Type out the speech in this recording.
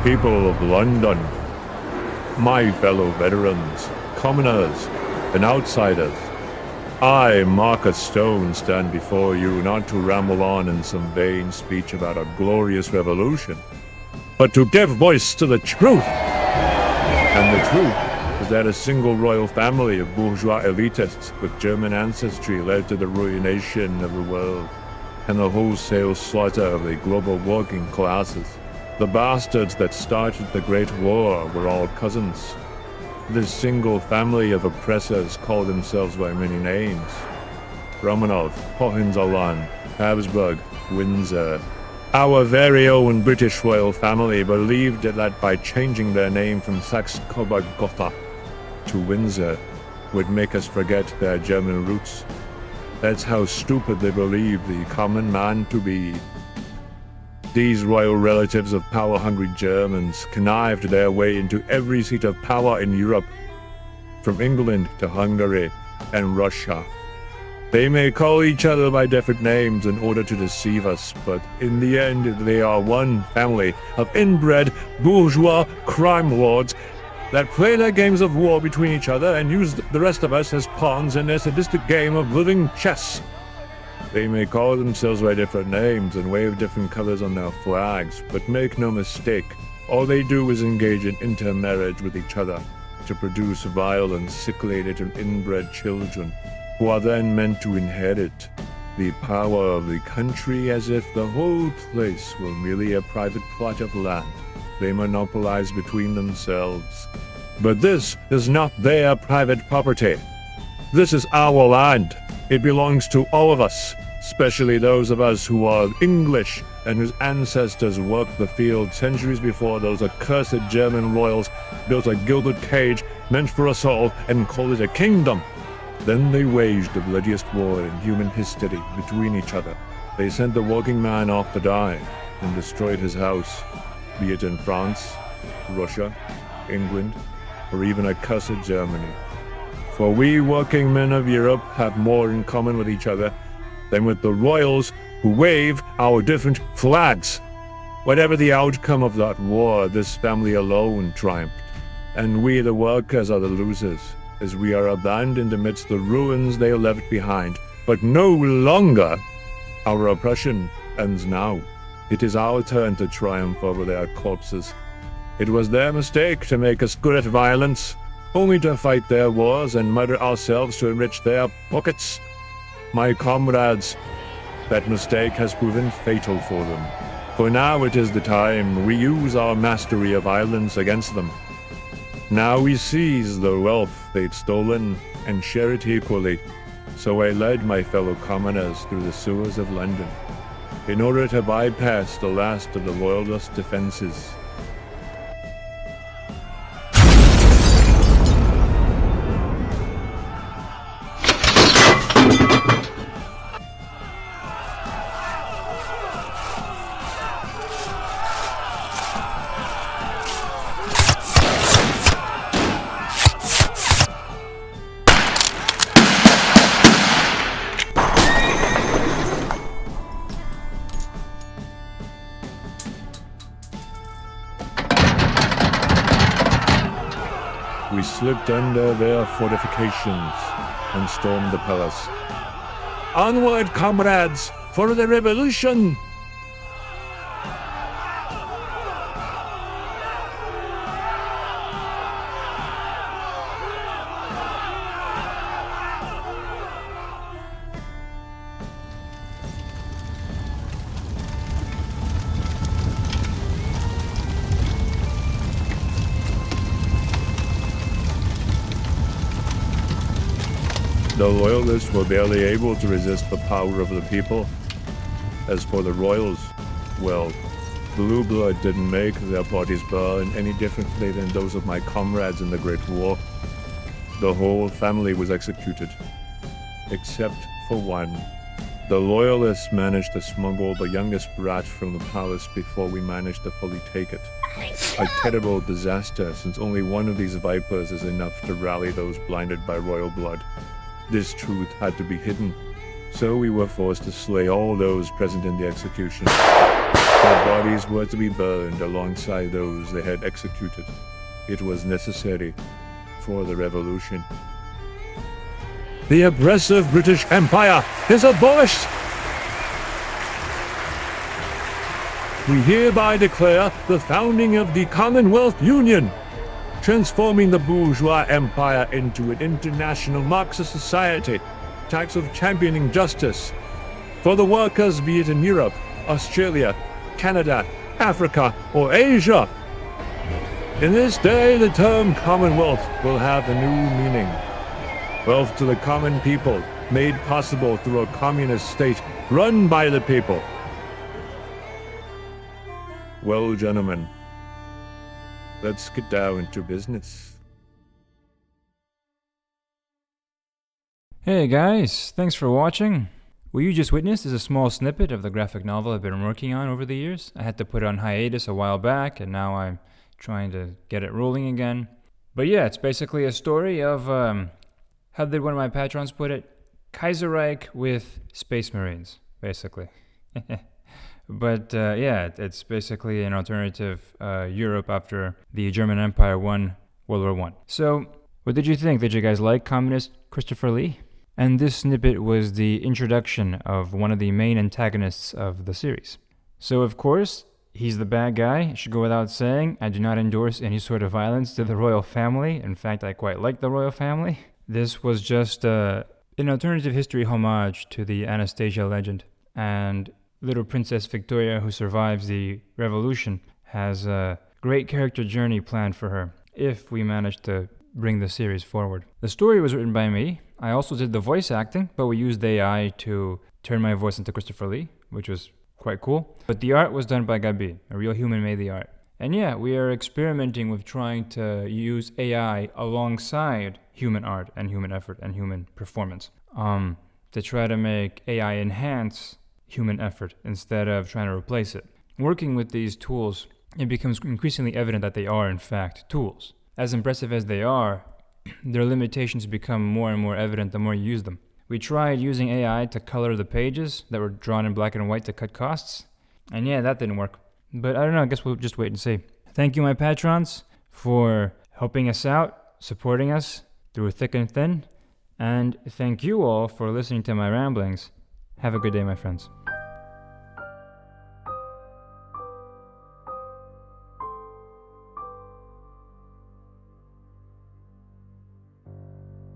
People of London, my fellow veterans, commoners, and outsiders, I, Marcus Stone, stand before you not to ramble on in some vain speech about a glorious revolution, but to give voice to the truth. And the truth is that a single royal family of bourgeois elitists with German ancestry led to the ruination of the world and the wholesale slaughter of the global working classes. The bastards that started the Great War were all cousins. This single family of oppressors called themselves by many names: Romanov, Hohenzollern, Habsburg, Windsor. Our very own British royal family believed that by changing their name from Saxe-Coburg-Gotha to Windsor would make us forget their German roots. That's how stupid they believed the common man to be. These royal relatives of power-hungry Germans connived their way into every seat of power in Europe, from England to Hungary and Russia. They may call each other by different names in order to deceive us, but in the end they are one family of inbred bourgeois crime lords that play their games of war between each other and use the rest of us as pawns in their sadistic game of living chess. They may call themselves by different names and wave different colors on their flags, but make no mistake, all they do is engage in intermarriage with each other to produce vile and sickly and inbred children, who are then meant to inherit the power of the country as if the whole place were merely a private plot of land they monopolize between themselves. But this is not their private property. This is our land. It belongs to all of us, especially those of us who are English and whose ancestors worked the field centuries before those accursed German royals built a gilded cage meant for us all and called it a kingdom. Then they waged the bloodiest war in human history between each other. They sent the working man off to die and destroyed his house, be it in France, Russia, England, or even accursed Germany. For we working men of Europe have more in common with each other than with the royals who wave our different flags. Whatever the outcome of that war, this family alone triumphed, and we the workers are the losers, as we are abandoned amidst the ruins they left behind. But no longer. Our oppression ends now. It is our turn to triumph over their corpses. It was their mistake to make us good at violence, only to fight their wars and murder ourselves to enrich their pockets. My comrades, that mistake has proven fatal for them. For now it is the time we use our mastery of violence against them. Now we seize the wealth they'd stolen and share it equally. So I led my fellow commoners through the sewers of London, in order to bypass the last of the loyalist defenses. We slipped under their fortifications and stormed the palace. Onward, comrades, for the revolution! The loyalists were barely able to resist the power of the people. As for the royals, well, blue blood didn't make their bodies burn any differently than those of my comrades in the Great War. The whole family was executed, except for one. The loyalists managed to smuggle the youngest brat from the palace before we managed to fully take it. A terrible disaster, since only one of these vipers is enough to rally those blinded by royal blood. This truth had to be hidden, So we were forced to slay all those present in the execution. Their bodies were to be burned alongside those they had executed. It was necessary for the revolution. The oppressive British Empire is abolished! We hereby declare the founding of the Commonwealth Union, transforming the bourgeois empire into an international Marxist society, tasked with championing justice for the workers, be it in Europe, Australia, Canada, Africa, or Asia. In this day, the term Commonwealth will have a new meaning. Wealth to the common people, made possible through a communist state run by the people. Well, gentlemen, let's get down to business. Hey guys, thanks for watching. What you just witnessed is a small snippet of the graphic novel I've been working on over the years. I had to put it on hiatus a while back, and now I'm trying to get it rolling again. But yeah, it's basically a story of, how did one of my patrons put it? Kaiserreich with Space Marines, basically. But yeah, it's basically an alternative Europe after the German Empire won World War I. So, what did you think? Did you guys like communist Christopher Lee? And this snippet was the introduction of one of the main antagonists of the series. So, of course, he's the bad guy. It should go without saying. I do not endorse any sort of violence to the royal family. In fact, I quite like the royal family. This was just an alternative history homage to the Anastasia legend. And little Princess Victoria, who survives the revolution, has a great character journey planned for her if we manage to bring the series forward. The story was written by me. I also did the voice acting, but we used AI to turn my voice into Christopher Lee, which was quite cool. But the art was done by Gabi. A real human made the art. And yeah, we are experimenting with trying to use AI alongside human art and human effort and human performance to try to make AI enhance human effort instead of trying to replace it. Working with these tools, it becomes increasingly evident that they are in fact tools. As impressive as they are, their limitations become more and more evident the more you use them. We tried using AI to color the pages that were drawn in black and white to cut costs, and yeah, that didn't work. But I don't know, I guess we'll just wait and see. Thank you, my patrons, for helping us out, supporting us through thick and thin, and thank you all for listening to my ramblings. Have a good day, my friends.